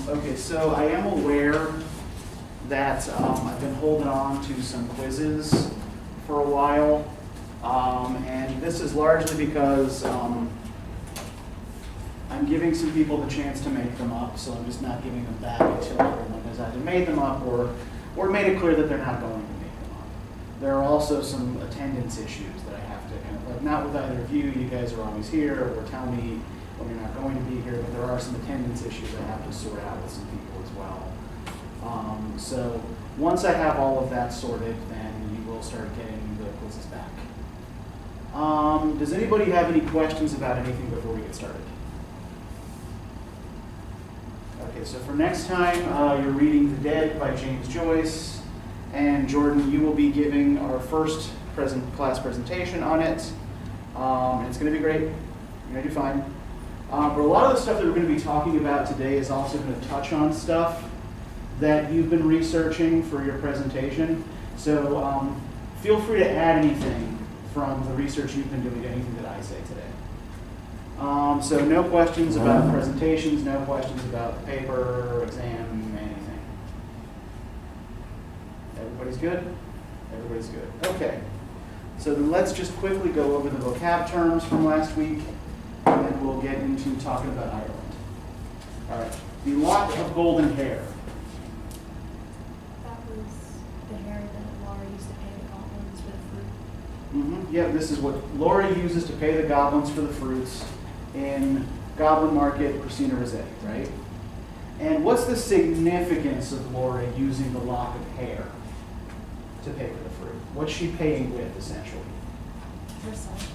Okay, so I am aware that I've been holding on to some quizzes for a while, and this is largely because I'm giving some people the chance to make them up, so I'm just not giving them back until everyone has either made them up or made it clear that they're not going to make them up. There are also some attendance issues that I have to kind of, like, not with either of you, you guys are always here, or tell me when you're not going to be here, but there are some attendance issues I have to sort out with some people as well. So once I have all of that sorted, then you will start getting the quizzes back. Does anybody have any questions about anything before we get started? Okay, so for next time, you're reading The Dead by James Joyce, and Jordan, you will be giving our first class presentation on it, and it's going to be great. You're going to do fine. But a lot of the stuff that we're going to be talking about today is also going to touch on stuff that you've been researching for your presentation. So feel free to add anything from the research you've been doing to anything that I say today. So no questions about presentations, no questions about the paper, exam, anything. Everybody's good? Everybody's good. Okay. So then let's just quickly go over the vocab terms from last week, and then we'll get into talking about Ireland. All right. The lock of golden hair. That was the hair that Laura used to pay the goblins for the fruit. Yeah, this is what Laura uses to pay the goblins for the fruits in Goblin Market, Cristina Rossetti, right? And what's the significance of Laura using the lock of hair to pay for the fruit? What's she paying with, essentially? Herself.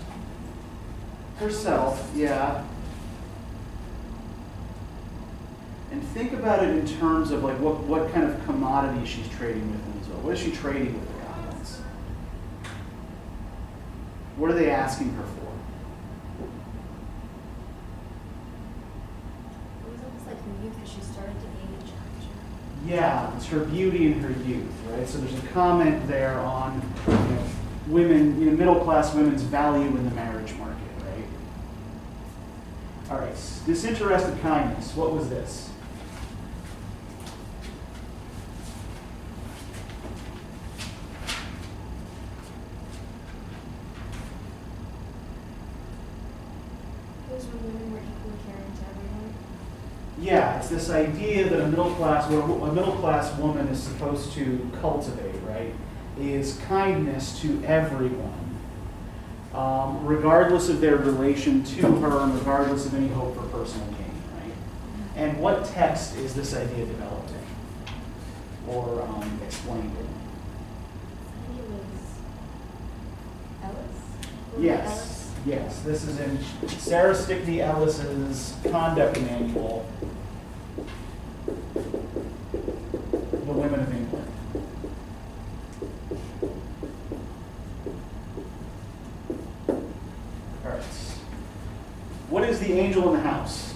Herself, yeah. And think about it in terms of like what kind of commodity she's trading with them as well. What is she trading with the goblins? What are they asking her for? It was almost like her youth as she started to age. Yeah, it's her beauty and her youth, right? So there's a comment there on women, middle-class women's value in the marriage market, right? All right, disinterested kindness. What was this? It was when women were equally caring to everyone. Yeah, it's this idea that a middle class woman is supposed to cultivate, right? Is kindness to everyone, regardless of their relation to her and regardless of any hope for personal gain, right? And what text is this idea developed in or explained in? I think it was Ellis? Yes. Yes, this is in Sarah Stickney Ellis's Conduct Manual, The Women of England. All right. What is the angel in the house?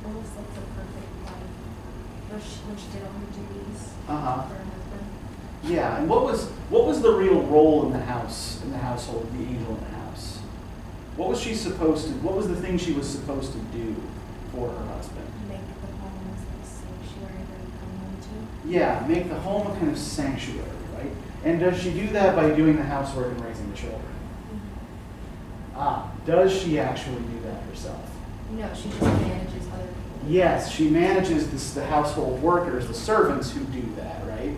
Almost like the perfect wife, when she did all her duties Uh-huh. for her husband. Yeah, and what was the real role in the household of the angel in the house? What was the thing she was supposed to do for her husband? Make the home as like a sanctuary that he come home to. Yeah, make the home a kind of sanctuary, right? And does she do that by doing the housework and raising the children? Does she actually do that herself? No, she just manages other people. Yes, she manages the household workers, the servants who do that, right?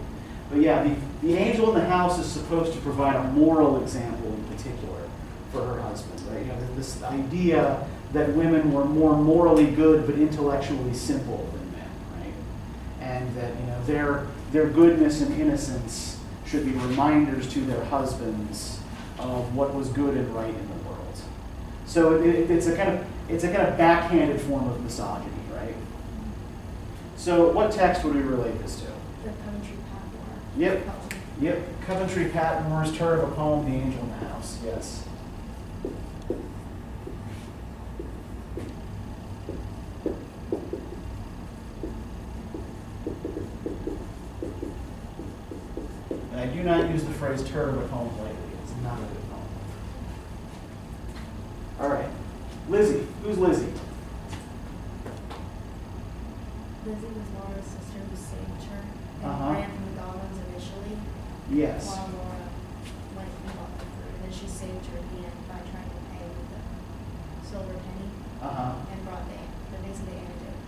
But yeah, the angel in the house is supposed to provide a moral example in particular for her husband, right? This idea that women were more morally good but intellectually simple than men, right? And that their goodness and innocence should be reminders to their husbands of what was good and right in the world. So it's a kind of backhanded form of misogyny, right? So what text would we relate this to? The Coventry Patmore. Yep. Coventry Patmore's turn of a poem, The Angel in the House. Yes. do not use the phrase turd of a poem lightly. It's not a good poem. All right. Lizzie. Who's Lizzie? Lizzie was Laura's sister who saved her and Uh-huh. ran from the goblins initially. Yes. While Laura went and bought the fruit. And then she saved her at the end by trying to pay with the silver penny and brought basically the antidote.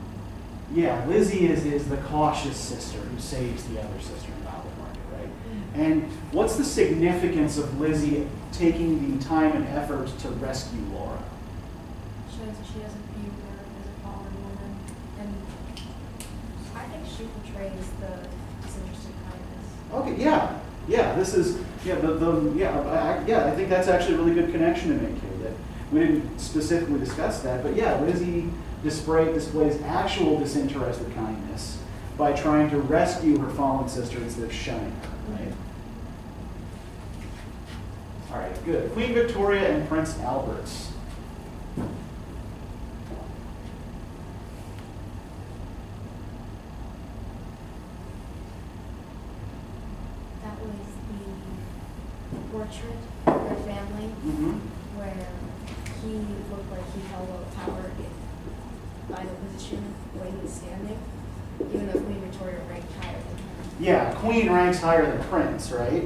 Yeah, Lizzie is the cautious sister who saves the other sister in Goblin Market, right? And what's the significance of Lizzie taking the time and effort to rescue Laura? Shows that she doesn't view her as a fallen woman. And I think she portrays the disinterested kindness. Okay, yeah, this is, I think that's actually a really good connection to make here. That we didn't specifically discuss that, but yeah, Lizzie displays actual disinterested kindness by trying to rescue her fallen sister instead of shunning her, right? All right, good. Queen Victoria and Prince Albert. That was the portrait of their family where he looked like he held a power by the position the way he was standing, even though Queen Victoria ranked higher than him. Yeah, Queen ranks higher than Prince, right?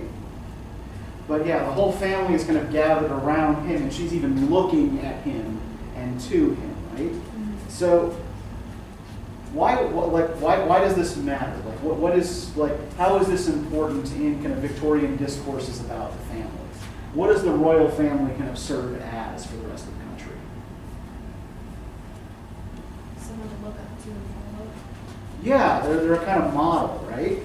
But yeah, the whole family is kind of gathered around him, and she's even looking at him and to him, right? So why does this matter? Like, what is, like, how is this important in kind of Victorian discourses about the family? What does the royal family kind of serve as for the rest of the country? Someone to look up to and follow. Yeah, they're a kind of model, right?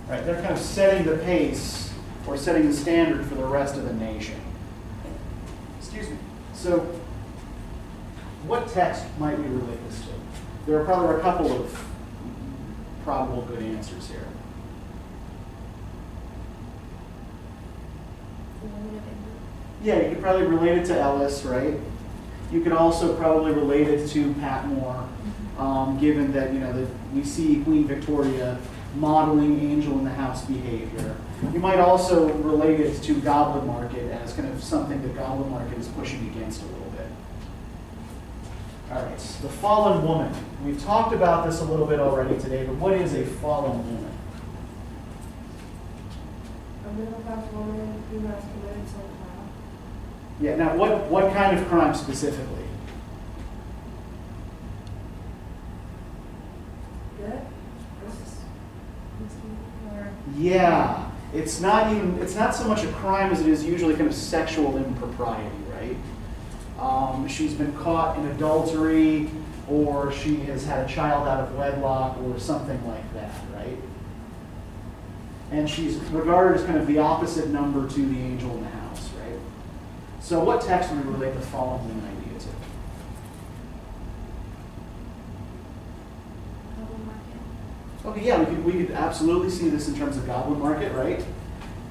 Right, they're kind of setting the pace or setting the standard for the rest of the nation. Excuse me. So, what text might we relate this to? There are probably a couple of probable good answers here. The woman of England. Yeah, you could probably relate it to Ellis, right? You could also probably relate it to Patmore, given that, that we see Queen Victoria modeling angel in the house behavior. You might also relate it to Goblin Market as kind of something that Goblin Market is pushing against a little bit. All right, the fallen woman. We've talked about this a little bit already today, but what is a fallen woman? A middle-class woman who has committed some crime. Yeah, now what kind of crime specifically? Good? Or Yeah, it's not so much a crime as it is usually kind of sexual impropriety, right? She's been caught in adultery, or she has had a child out of wedlock, or something like that, right? And she's regarded as kind of the opposite number to the angel in the house, right? So what text would we relate the fallen woman idea to? Goblin Market. Okay, yeah, we could absolutely see this in terms of Goblin Market, right?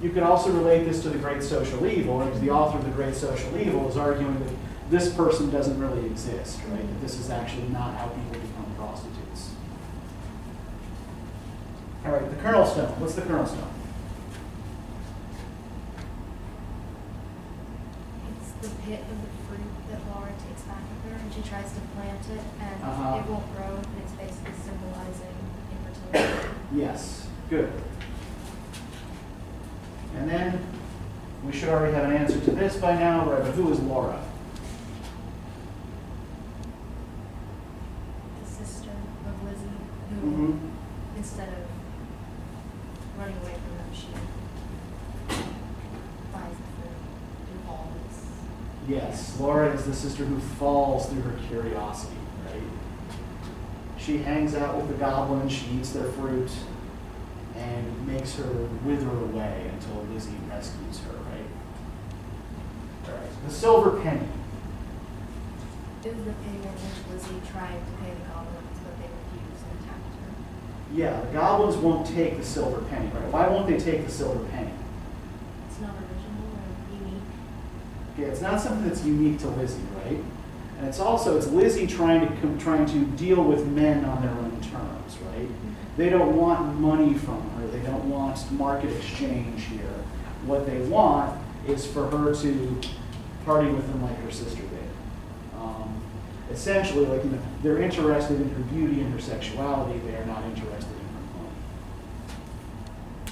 You could also relate this to the Great Social Evil, because the author of the Great Social Evil is arguing that this person doesn't really exist, right? That this is actually not how people become prostitutes. All right, the kernel stone. What's the kernel stone? It's the pit of the fruit that Laura takes back with her, and she tries to plant it, and it won't grow, and it's basically symbolizing infertility. Yes, good. And then, we should already have an answer to this by now, right? But who is Laura? The sister of Lizzie, who, instead of running away from them, she buys the fruit and falls. Yes, Laura is the sister who falls through her curiosity, right? She hangs out with the goblins, she eats their fruit, and makes her wither away until Lizzie rescues her, right? All right, the silver penny. It was the penny in which Lizzie tried to pay the goblins, but they refused and attacked her. Yeah, the goblins won't take the silver penny, right? Why won't they take the silver penny? It's not original or unique. Okay, it's not something that's unique to Lizzie, right? And it's Lizzie trying to deal with men on their own terms, right? They don't want money from her. They don't want market exchange here. What they want is for her to party with them like her sister did. Essentially, they're interested in her beauty and her sexuality. They are not interested in her money.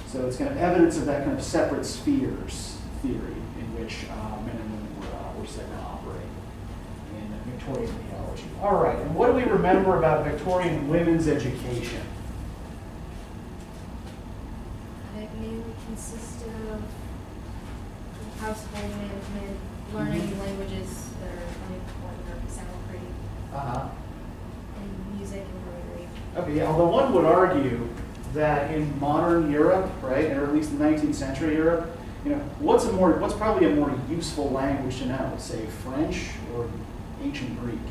So it's kind of evidence of that kind of separate spheres theory in which men and women were said to operate in Victorian theology. All right, and what do we remember about Victorian women's education? It mainly consisted of household management, learning languages that are unimportant or sound pretty, and music, embroidery. Okay, yeah, although one would argue that in modern Europe, right, or at least the 19th century Europe, what's probably a more useful language to know? Say French or ancient Greek?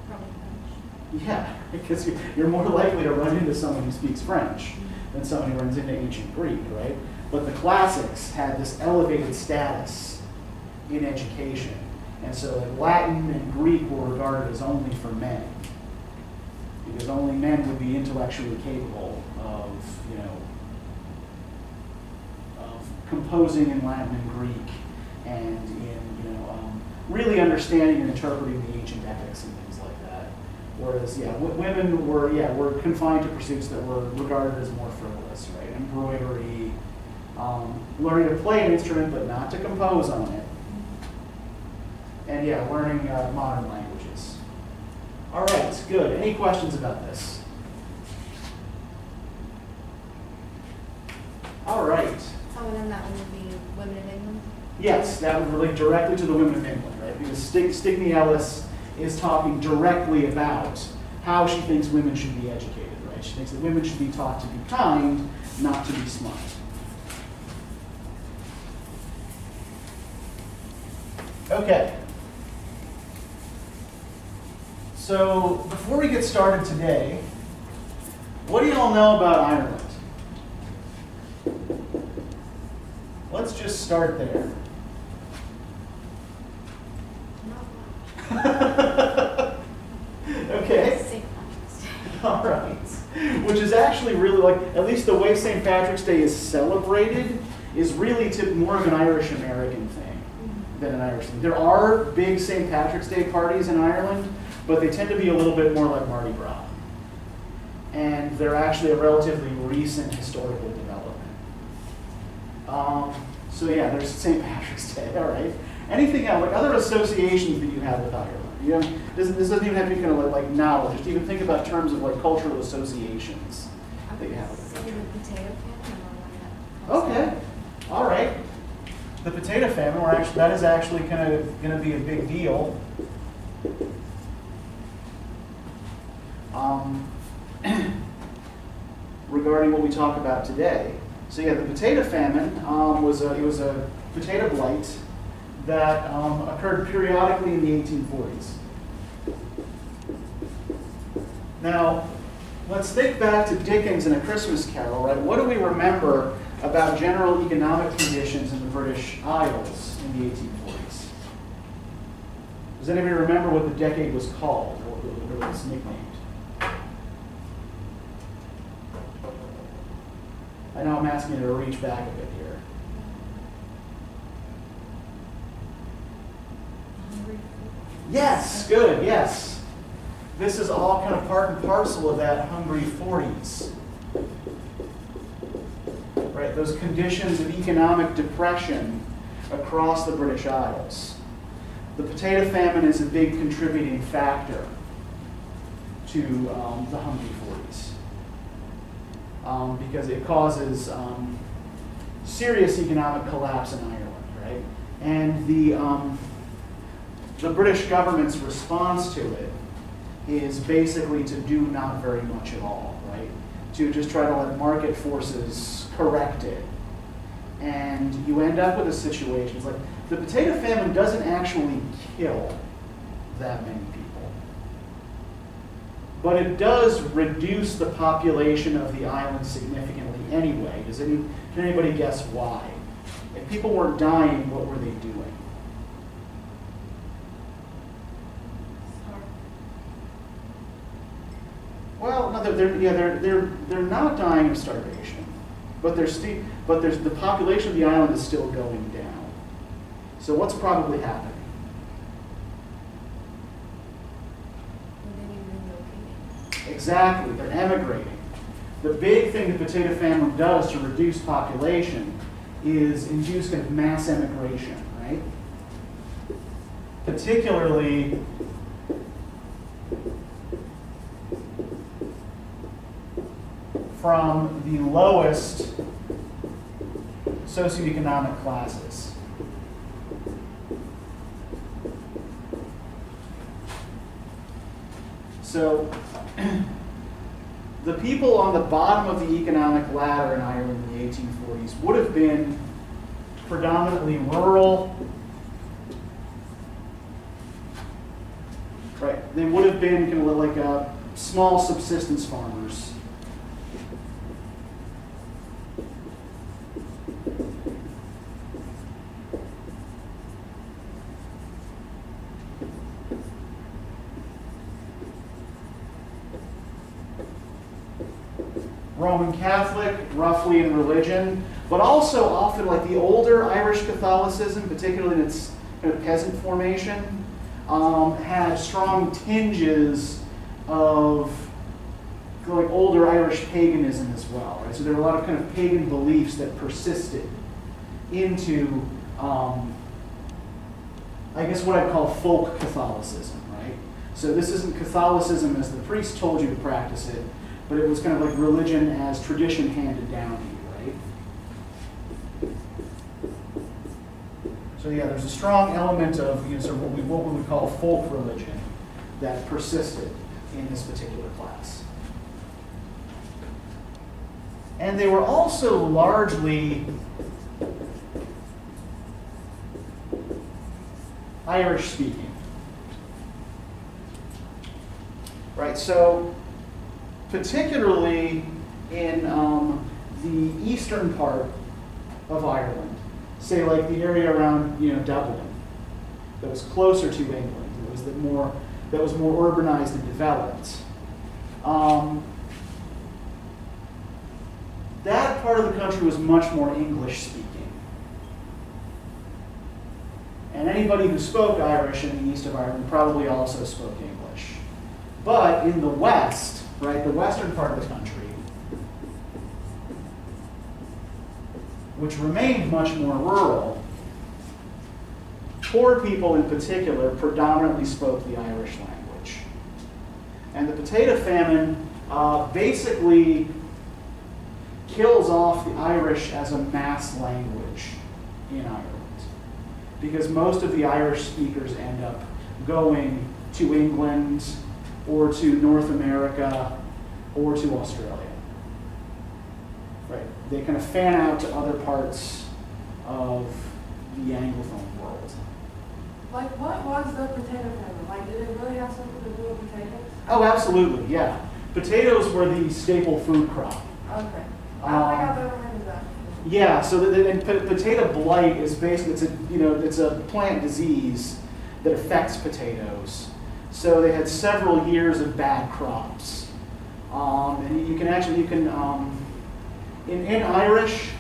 Probably French. Yeah, because you're more likely to run into someone who speaks French than someone who runs into ancient Greek, right? But the classics had this elevated status in education. And so Latin and Greek were regarded as only for men, because only men would be intellectually capable of composing in Latin and Greek, and in really understanding and interpreting the ancient epics and things like that. Whereas women were confined to pursuits that were regarded as more frivolous, right? Embroidery, learning to play an instrument but not to compose on it, and learning modern languages. All right, good. Any questions about this? All right. Oh, and then that one would be Women in England? Yes, that would relate directly to the Women of England, right? Because Stickney Ellis is talking directly about how she thinks women should be educated, right? She thinks that women should be taught to be kind, not to be smart. Okay. So before we get started today, what do you all know about Ireland? Let's just start there. Not much. Okay. St. Patrick's Day. All right. Which is actually really at least the way St. Patrick's Day is celebrated is really more of an Irish American thing than an Irish thing. There are big St. Patrick's Day parties in Ireland, but they tend to be a little bit more like Mardi Gras. And they're actually a relatively recent historical development. There's St. Patrick's Day, all right. Anything else, other associations that you have with Ireland? This doesn't even have to be kind of like knowledge, just even think about terms of cultural associations that you have with the country. The potato famine. Okay, all right. The potato famine, that is actually kind of going to be a big deal. Regarding what we talk about today. So the potato famine was a potato blight that occurred periodically in the 1840s. Now, let's think back to Dickens and A Christmas Carol, right? What do we remember about general economic conditions in the British Isles in the 1840s? Does anybody remember what the decade was called, or what it was nicknamed? I know I'm asking you to reach back a bit here. Yes, good, yes. This is all kind of part and parcel of that hungry 40s. Right, those conditions of economic depression across the British Isles. The potato famine is a big contributing factor to the hungry 40s. Because it causes serious economic collapse in Ireland, right? And the British government's response to it is basically to do not very much at all, right? To just try to let market forces correct it. And you end up with a situation, it's like the potato famine doesn't actually kill that many people. But it does reduce the population of the island significantly anyway. Can anybody guess why? If people weren't dying, what were they doing? Well, no, they're not dying of starvation, but the population of the island is still going down. So what's probably happening? Exactly, they're emigrating. The big thing the potato famine does to reduce population is induce kind of mass emigration, right? Particularly from the lowest socioeconomic classes. So the people on the bottom of the economic ladder in Ireland in the 1840s would have been predominantly rural. Right, they would have been kind of like small subsistence farmers. Roman Catholic, roughly in religion, but also often like the older Irish Catholicism, particularly in its kind of peasant formation, had strong tinges of like older Irish paganism as well, right? So there were a lot of kind of pagan beliefs that persisted into, I guess what I'd call folk Catholicism, right? So this isn't Catholicism as the priest told you to practice it, but it was kind of like religion as tradition handed down to you, right? So yeah, there's a strong element of sort of what we would call folk religion that persisted in this particular class. And they were also largely Irish speaking. Right, so particularly in the eastern part of Ireland, say like the area around Dublin, that was closer to England, that was more urbanized and developed. That part of the country was much more English speaking. And anybody who spoke Irish in the east of Ireland probably also spoke English. But in the west, right, the western part of the country, which remained much more rural, poor people in particular predominantly spoke the Irish language. And the potato famine basically kills off the Irish as a mass language in Ireland, because most of the Irish speakers end up going to England or to North America or to Australia. Right? They kind of fan out to other parts of the Anglophone world. Like, what was the potato famine? Like, did it really have something to do with potatoes? Oh, absolutely, yeah. Potatoes were the staple food crop. Okay. I don't think I've ever heard of that. Yeah, so potato blight is basically it's a plant disease that affects potatoes. So they had several years of bad crops, and in Irish,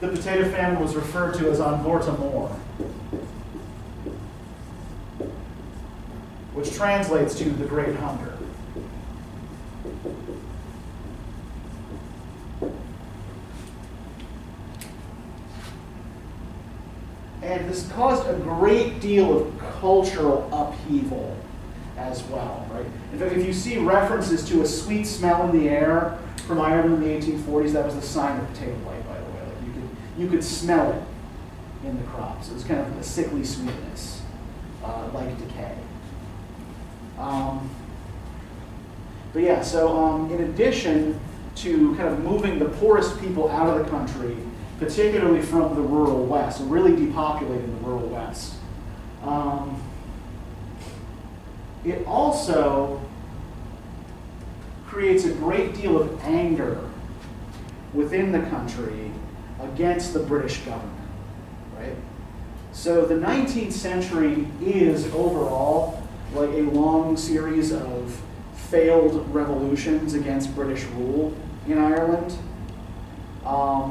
the potato famine was referred to as An Bhórta Mór, which translates to the Great Hunger. And this caused a great deal of cultural upheaval as well, right? In fact, if you see references to a sweet smell in the air from Ireland in the 1840s, that was the sign of potato blight, by the way. Like you could smell it in the crops. It was kind of a sickly sweetness, like decay. But yeah, so in addition to kind of moving the poorest people out of the country, particularly from the rural west, and really depopulating the rural west, it also creates a great deal of anger within the country against the British government, right? So the 19th century is overall like a long series of failed revolutions against British rule in Ireland,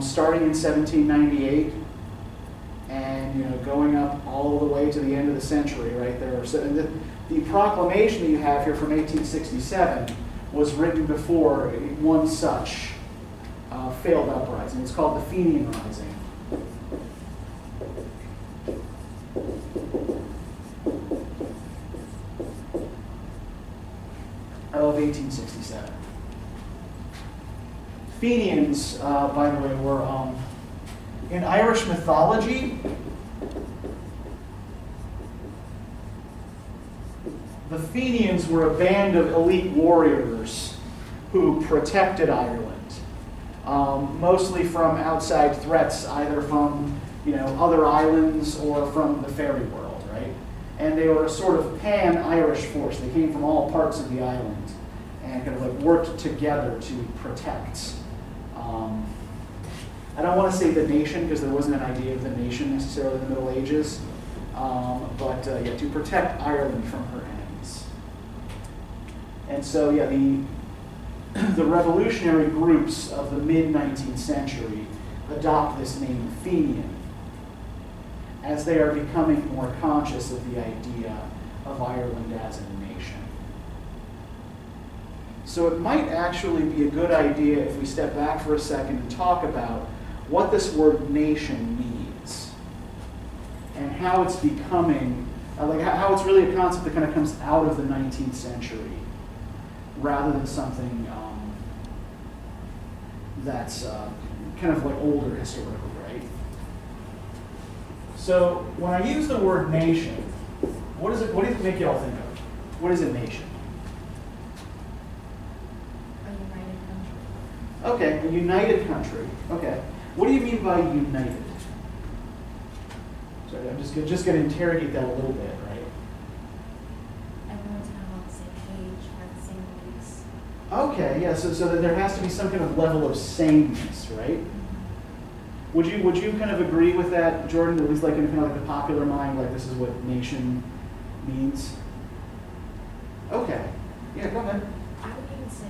starting in 1798 and going up all the way to the end of the century, right there. So the proclamation that you have here from 1867 was written before one such failed uprising. It's called the Fenian Rising. Of 1867. Fenians, by the way, were in Irish mythology. The Fenians were a band of elite warriors who protected Ireland, mostly from outside threats, either from other islands or from the fairy world, right? And they were a sort of pan-Irish force. They came from all parts of the island and kind of like worked together to protect. I don't want to say the nation because there wasn't an idea of the nation necessarily in the Middle Ages, but to protect Ireland from her enemies. And so, the revolutionary groups of the mid-19th century adopt this name Fenian as they are becoming more conscious of the idea of Ireland as a nation. So it might actually be a good idea if we step back for a second and talk about what this word nation means and how it's becoming, how it's really a concept that kind of comes out of the 19th century rather than something that's kind of like older historical, right? So when I use the word nation, what does it make you all think of? What is a nation? A united country. Okay, a united country. Okay. What do you mean by united? Sorry, I'm just going to interrogate that a little bit, right? Everyone's kind of on the same page, have the same beliefs. Okay, yeah, so that there has to be some kind of level of sameness, right? Would you kind of agree with that, Jordan? At least like in kind of like the popular mind, like this is what nation means? Okay. Yeah, go ahead. I would even say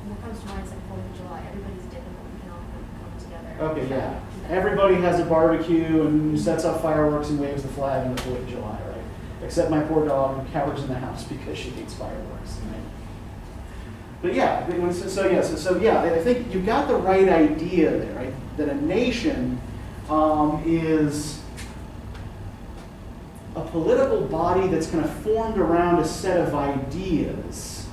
what comes to mind is like 4th of July. Everybody's different, but we can all come together. Okay, yeah. Everybody has a barbecue and sets up fireworks and waves the flag on the 4th of July, right? Except my poor dog who cowers in the house because she hates fireworks. Right? But yeah, I think you've got the right idea there, right? That a nation is a political body that's kind of formed around a set of ideas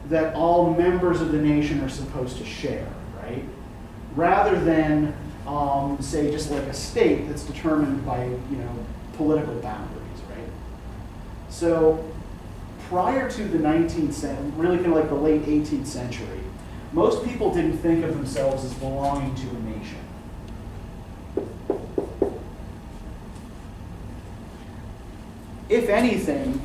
that all members of the nation are supposed to share, right? Rather than, say, just like a state that's determined by, political boundaries, right? So prior to the 19th century, really kind of like the late 18th century, most people didn't think of themselves as belonging to a nation. If anything,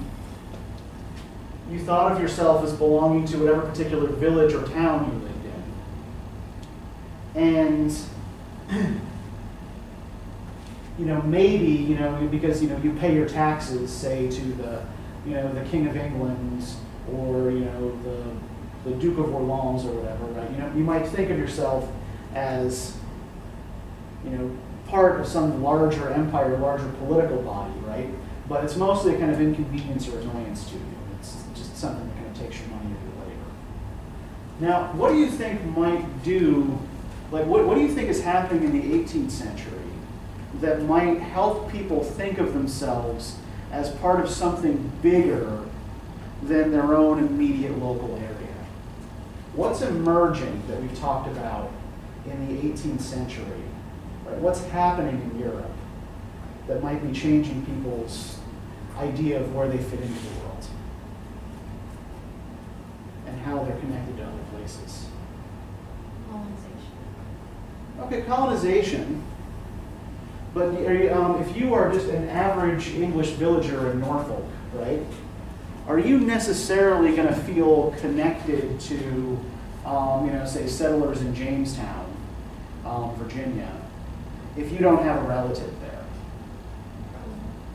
you thought of yourself as belonging to whatever particular village or town you lived in. And, maybe, because, you pay your taxes, say, to the King of England or, the Duke of Orleans or whatever, right? You might think of yourself as, part of some larger empire, larger political body, right? But it's mostly a kind of inconvenience or annoyance to you. It's just something that kind of takes your money or your labor. Now, what do you think might do, what do you think is happening in the 18th century that might help people think of themselves as part of something bigger than their own immediate local area? What's emerging that we've talked about in the 18th century? Right? What's happening in Europe that might be changing people's idea of where they fit into the world and how they're connected to other places? Colonization. Okay, colonization. But if you are just an average English villager in Norfolk, right, are you necessarily going to feel connected to, say, settlers in Jamestown, Virginia, if you don't have a relative there?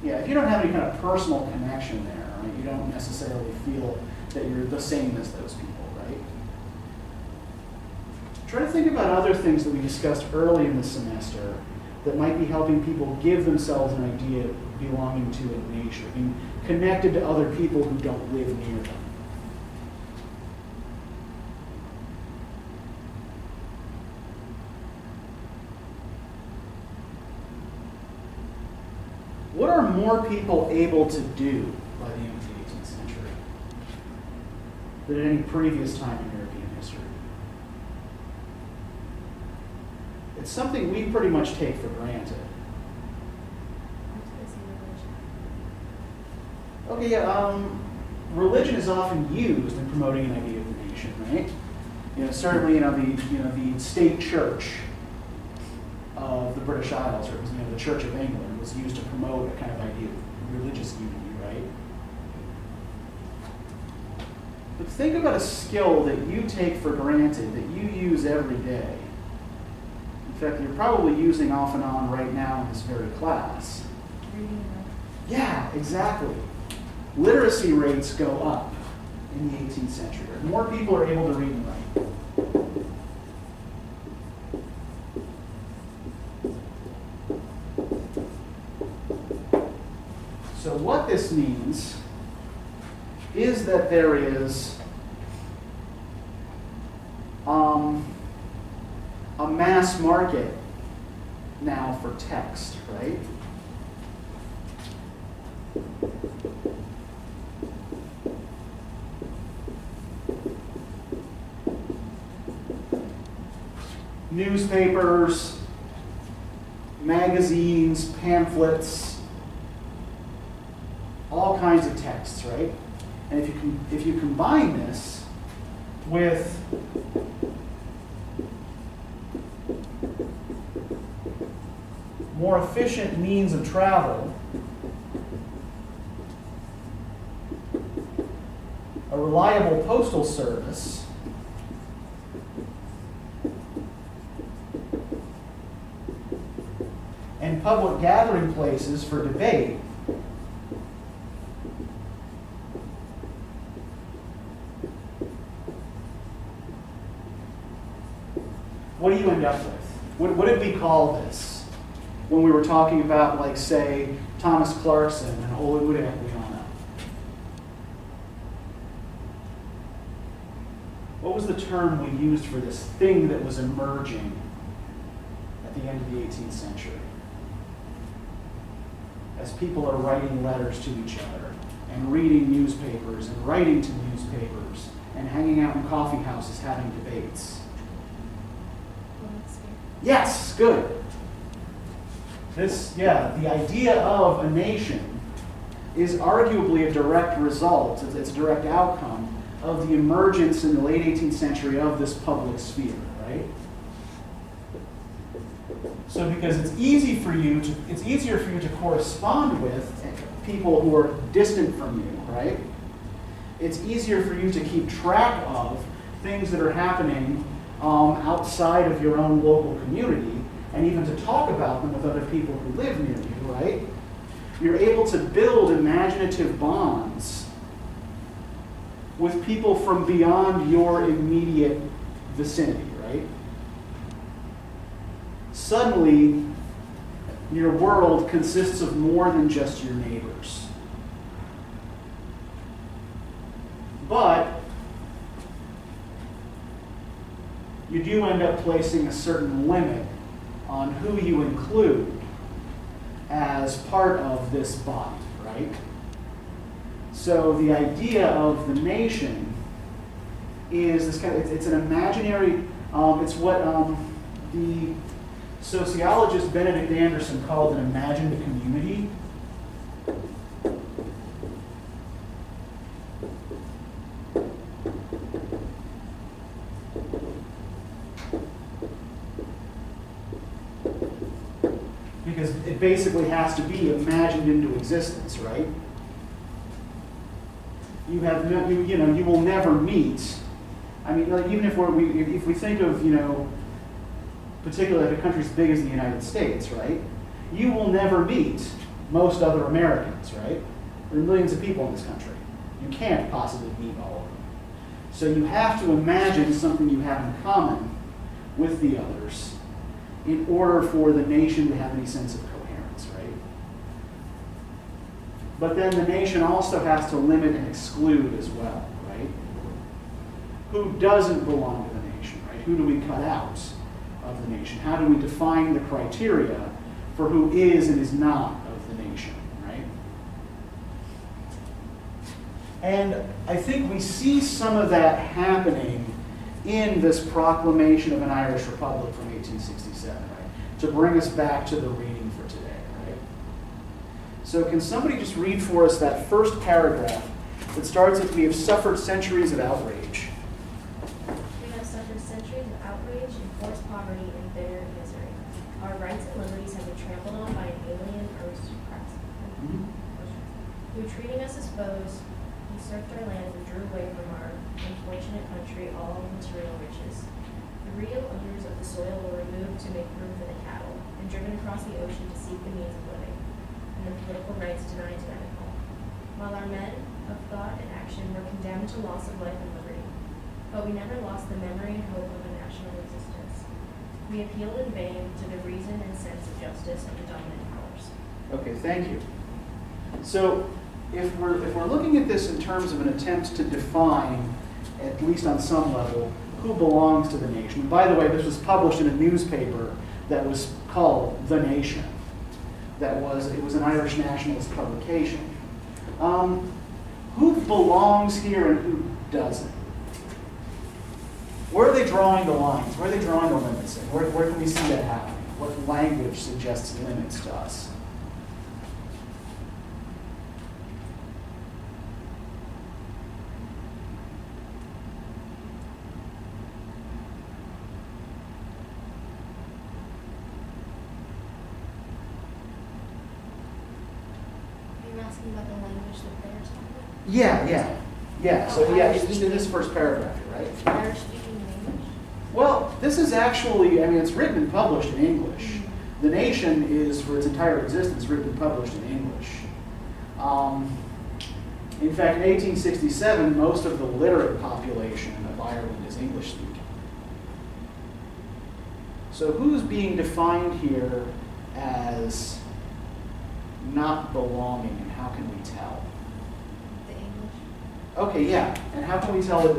Yeah, if you don't have any kind of personal connection there, right? You don't necessarily feel that you're the same as those people, right? Try to think about other things that we discussed early in the semester that might be helping people give themselves an idea of belonging to a nation, being connected to other people who don't live near them. What are more people able to do by the end of the 18th century than at any previous time in European history? It's something we pretty much take for granted. Okay, yeah, religion is often used in promoting an idea of the nation, right? Certainly, the state church of the British Isles, or the Church of England, was used to promote a kind of idea of religious unity, right? But think about a skill that you take for granted, that you use every day. In fact, you're probably using off and on right now in this very class. Reading. Yeah, exactly. Literacy rates go up in the 18th century. More people are able to read and write. So what this means is that there is a mass market now for text, right? Newspapers, magazines, pamphlets, all kinds of texts, right? And if you combine this with more efficient means of travel, a reliable postal service, and public gathering places for debate, what do you end up with? What did we call this when we were talking about, like, say, Thomas Clarkson and Ole Udeakliana? What was the term we used for this thing that was emerging at the end of the 18th century? As people are writing letters to each other and reading newspapers and writing to newspapers and hanging out in coffee houses having debates. Yes, good. The idea of a nation is arguably a direct result, it's a direct outcome of the emergence in the late 18th century of this public sphere, right? So because it's easier for you to correspond with people who are distant from you, right? It's easier for you to keep track of things that are happening outside of your own local community, and even to talk about them with other people who live near you, right? You're able to build imaginative bonds with people from beyond your immediate vicinity, right? Suddenly, your world consists of more than just your neighbors. But you do end up placing a certain limit on who you include as part of this body, right? So the idea of the nation is this kind of, it's an imaginary, it's what the sociologist Benedict Anderson called an imagined community. Because it basically has to be imagined into existence, right? You have no, you will never meet. I mean, like, even if we think of, particularly like a country as big as the United States, right? You will never meet most other Americans, right? There are millions of people in this country. You can't possibly meet all of them. So you have to imagine something you have in common with the others in order for the nation to have any sense of coherence, right? But then the nation also has to limit and exclude as well, right? Who doesn't belong to the nation, right? Who do we cut out of the nation? How do we define the criteria for who is and is not of the nation, right? And I think we see some of that happening in this Proclamation of an Irish Republic from 1867, right? To bring us back to the reading for today, right? So can somebody just read for us that first paragraph that starts with, "We have suffered centuries of outrage." We have suffered centuries of outrage, enforced poverty, and bitter misery. Our rights and liberties have been trampled on by an alien aristocrat, who, treating us as foes, usurped our land and drew away from our unfortunate country all material riches. The real owners of the soil were removed to make room for the cattle, and driven across the ocean to seek the means of living, and their political rights denied to them at home. While our men of thought and action were condemned to loss of life and liberty, but we never lost the memory and hope of a national existence. We appealed in vain to the reason and sense of justice of the dominant powers. Okay, thank you. So if we're looking at this in terms of an attempt to define, at least on some level, who belongs to the nation. By the way, this was published in a newspaper that was called The Nation. It was an Irish nationalist publication. Who belongs here and who doesn't? Where are they drawing the lines? Where are they drawing the limits? And where can we see that happening? What language suggests limits to us? You're asking about the language that they're talking? Yeah. So yeah, it's just in this first paragraph here, right? Irish speaking language? Well, this is actually, it's written and published in English. The Nation is, for its entire existence, written and published in English. In fact, in 1867, most of the literate population of Ireland is English speaking. So who's being defined here as not belonging, and how can we tell? The English? Okay, yeah. And how can we tell that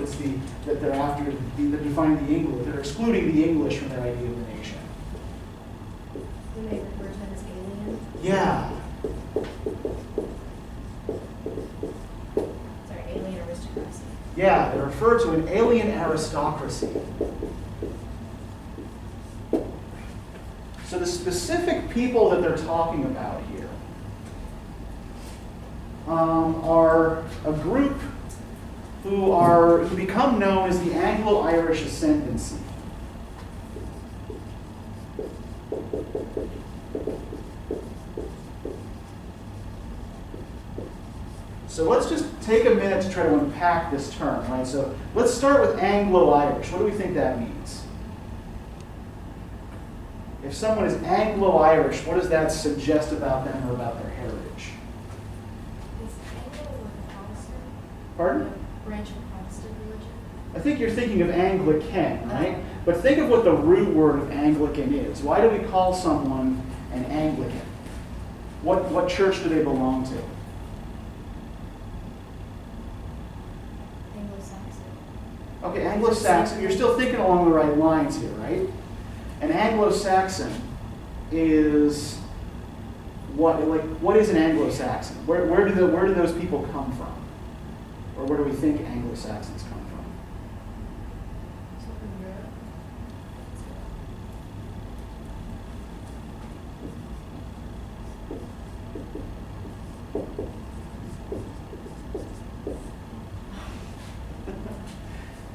that they're after they're defining the English, they're excluding the English from their idea of the nation? When they refer to them as alien? Yeah. Sorry, alien aristocracy. Yeah, they refer to an alien aristocracy. So the specific people that they're talking about here are a group who become known as the Anglo-Irish Ascendancy. So let's just take a minute to try to unpack this term, right? So let's start with Anglo-Irish. What do we think that means? If someone is Anglo-Irish, what does that suggest about them or about their heritage? Is Anglo like a Protestant? Pardon? A branch of Protestant religion? I think you're thinking of Anglican, right? But think of what the root word of Anglican is. Why do we call someone an Anglican? What church do they belong to? Anglo-Saxon. Okay, Anglo-Saxon. You're still thinking along the right lines here, right? An Anglo-Saxon is what is an Anglo-Saxon? Where do those people come from? Or where do we think Anglo-Saxons come from? So from Europe?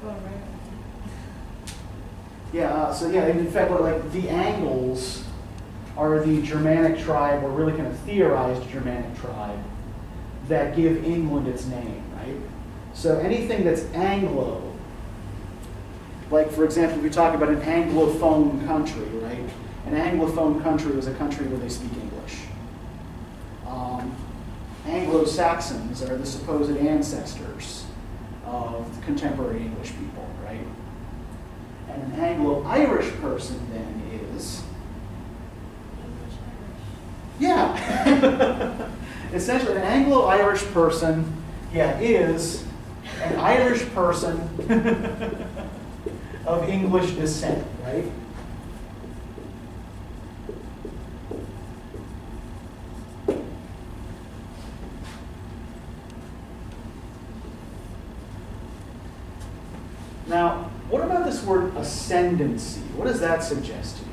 Going right. Yeah, in fact, like the Angles are the Germanic tribe, or really kind of theorized Germanic tribe, that give England its name, right? So anything that's Anglo, like for example, if we talk about an Anglophone country, right? An Anglophone country was a country where they speak English. Anglo-Saxons are the supposed ancestors of contemporary English people, right? And an Anglo-Irish person then is, yeah, essentially an Anglo-Irish person, yeah, is an Irish person of English descent, right? Now, what about this word ascendancy? What does that suggest to you?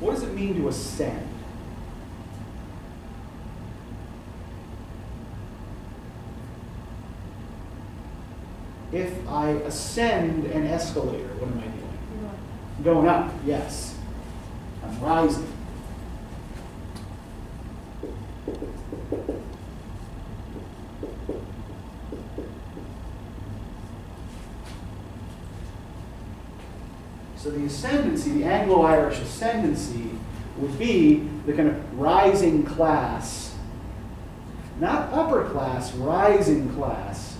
What does it mean to ascend? If I ascend an escalator, what am I doing? Going up, yes. I'm rising. So the ascendancy, the Anglo-Irish ascendancy, would be the kind of rising class, not upper class, rising class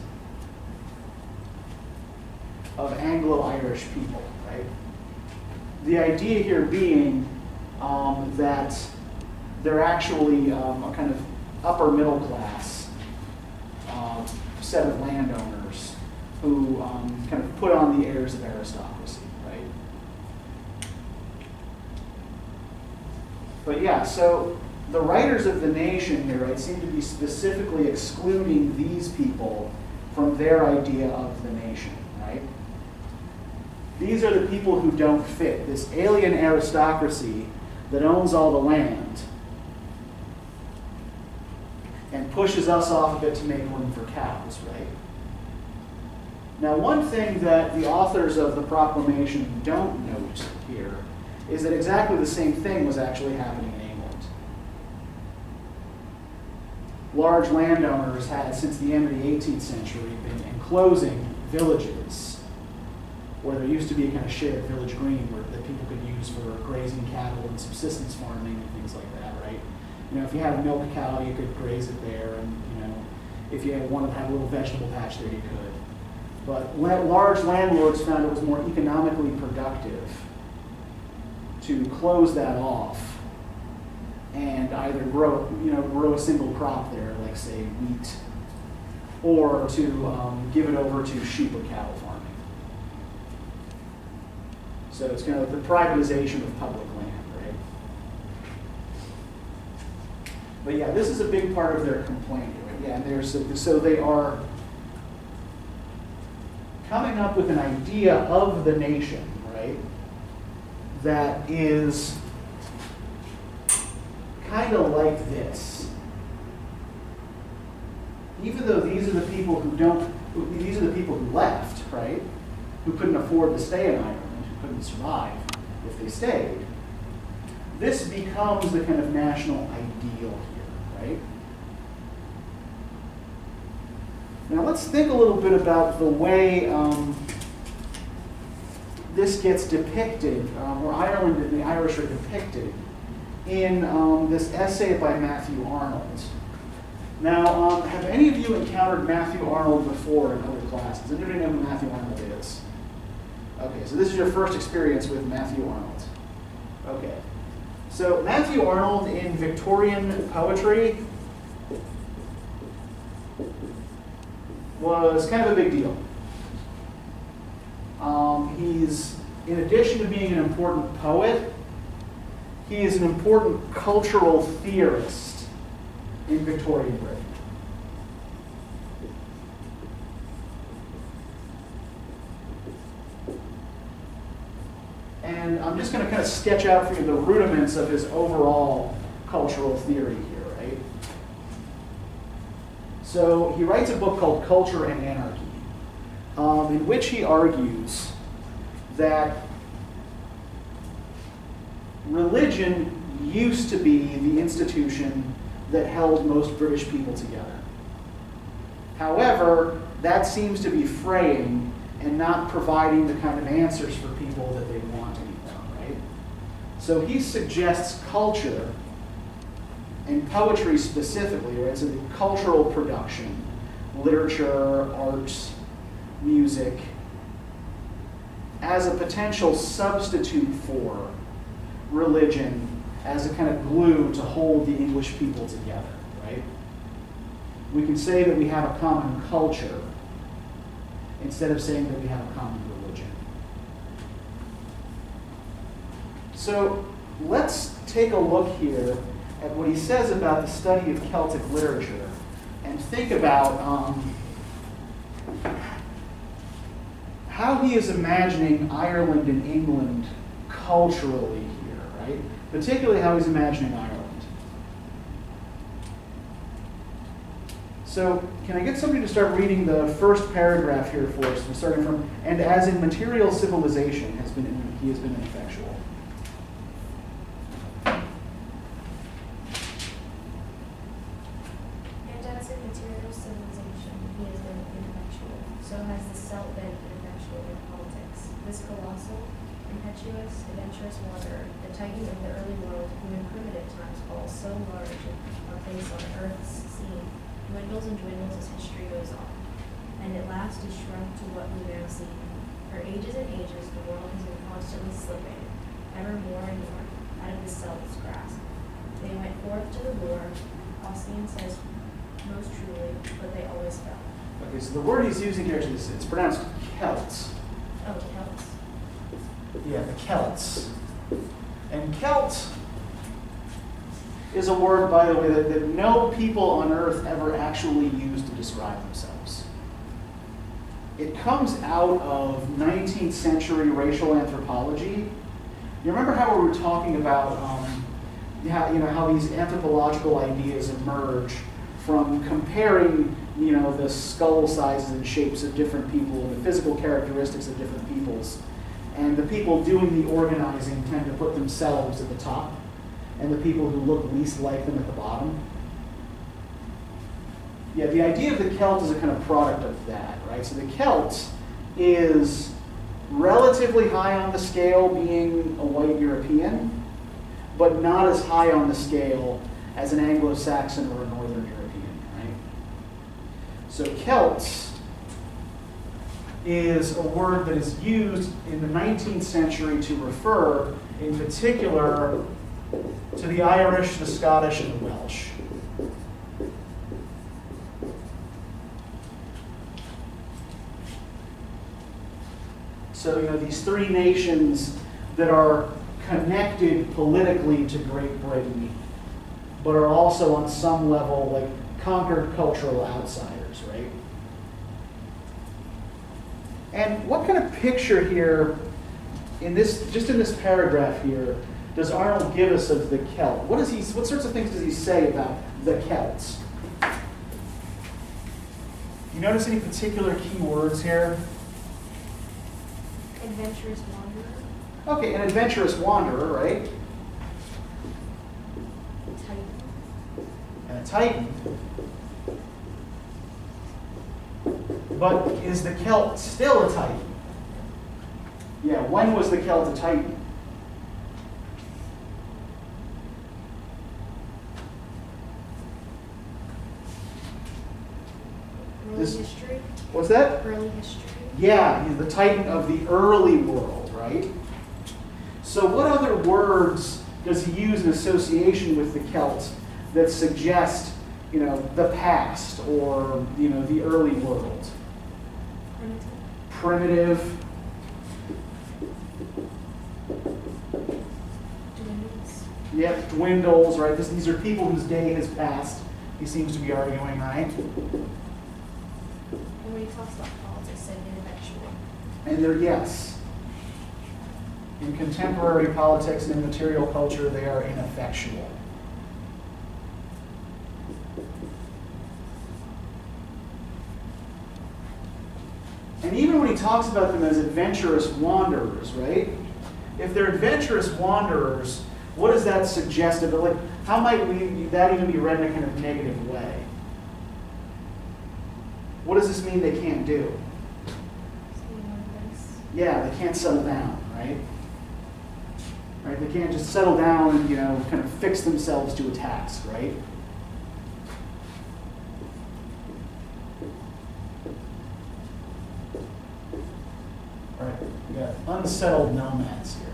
of Anglo-Irish people, right? The idea here being that they're actually a kind of upper middle class set of landowners who kind of put on the airs of aristocracy, right? But yeah, so the writers of the nation here, right, seem to be specifically excluding these people from their idea of the nation, right? These are the people who don't fit, this alien aristocracy that owns all the land and pushes us off a bit to make room for cows, right? Now, one thing that the authors of the Proclamation don't note here is that exactly the same thing was actually happening in England. Large landowners had, since the end of the 18th century, been enclosing villages where there used to be a kind of shared village green that people could use for grazing cattle and subsistence farming and things like that, right? You know, if you had a milk cow, you could graze it there, and you know, if you wanted to have a little vegetable patch there, you could. But large landlords found it was more economically productive to close that off and either grow a single crop there, like say wheat, or to give it over to sheep or cattle farming. So it's kind of the privatization of public land, right? But yeah, this is a big part of their complaint. Right? Yeah, so they are coming up with an idea of the nation, right, that is kind of like this. Even though these are the people these are the people who left, right, who couldn't afford to stay in Ireland, who couldn't survive if they stayed, this becomes the kind of national ideal here, right? Now let's think a little bit about the way this gets depicted, or Ireland and the Irish are depicted in this essay by Matthew Arnold. Now, have any of you encountered Matthew Arnold before in other classes? Does anybody know who Matthew Arnold is? Okay, so this is your first experience with Matthew Arnold. Okay. So Matthew Arnold in Victorian poetry was kind of a big deal. He's, in addition to being an important poet, he is an important cultural theorist in Victorian Britain. And I'm just going to kind of sketch out for you the rudiments of his overall cultural theory here, right? So he writes a book called Culture and Anarchy, in which he argues that religion used to be the institution that held most British people together. However, that seems to be fraying and not providing the kind of answers for people that they want anymore. So he suggests culture, and poetry specifically, right? So the cultural production, literature, arts, music, as a potential substitute for religion, as a kind of glue to hold the English people together, right? We can say that we have a common culture instead of saying that we have a common religion. So let's take a look here at what he says about the study of Celtic literature and think about how he is imagining Ireland and England culturally here, right? Particularly how he's imagining Ireland. So can I get somebody to start reading the first paragraph here for us, starting from, and as in material civilization he has been ineffectual. And as in material civilization, he has been ineffectual. So has the Celt been ineffectual in politics. This colossal, impetuous, adventurous wanderer, the Titan of the early world, who in primitive times falls so large a place on earth's scene, dwindles and dwindles as history goes on, and at last is shrunk to what we now see. For ages and ages, the world has been constantly slipping, ever more and more, out of the Celts' grasp. They went forth to the war, Ossian says most truly, but they always fell. Okay, so the word he's using here is, it's pronounced Celts. Oh, Celts. Yeah, the Celts. And Celt is a word, by the way, that no people on earth ever actually used to describe themselves. It comes out of 19th century racial anthropology. You remember how we were talking about how these anthropological ideas emerge from comparing the skull sizes and shapes of different people, and the physical characteristics of different peoples. And the people doing the organizing tend to put themselves at the top, and the people who look least like them at the bottom. Yeah, the idea of the Celt is a kind of product of that, right? So the Celt is relatively high on the scale, being a white European, but not as high on the scale as an Anglo-Saxon or a Northern European, right? So Celts is a word that is used in the 19th century to refer, in particular, to the Irish, the Scottish, and the Welsh. So, these three nations that are connected politically to Great Britain, but are also on some level like conquered cultural outsiders, right? And what kind of picture here, just in this paragraph here, does Arnold give us of the Celt? What sorts of things does he say about the Celts? You notice any particular key words here? Adventurous wanderer. Okay, an adventurous wanderer, right? Titan. And a Titan. But is the Celt still a Titan? Yeah, when was the Celt a Titan? Early history. What's that? Early history. Yeah, he's the Titan of the early world, right? So what other words does he use in association with the Celts that suggest, the past or, the early world? Primitive. Primitive. Dwindles. Yep, dwindles, right? These are people whose day has passed, he seems to be arguing, right? And when he talks about politics, said ineffectual. And yes. In contemporary politics and in material culture, they are ineffectual. And even when he talks about them as adventurous wanderers, right? If they're adventurous wanderers, what does that suggest? Like, how might that even be read in a kind of negative way? What does this mean they can't do? Stay in one place. Yeah, they can't settle down, right? right? They can't just settle down and, kind of fix themselves to a task, right? All right, we got Unsettled Nomads here.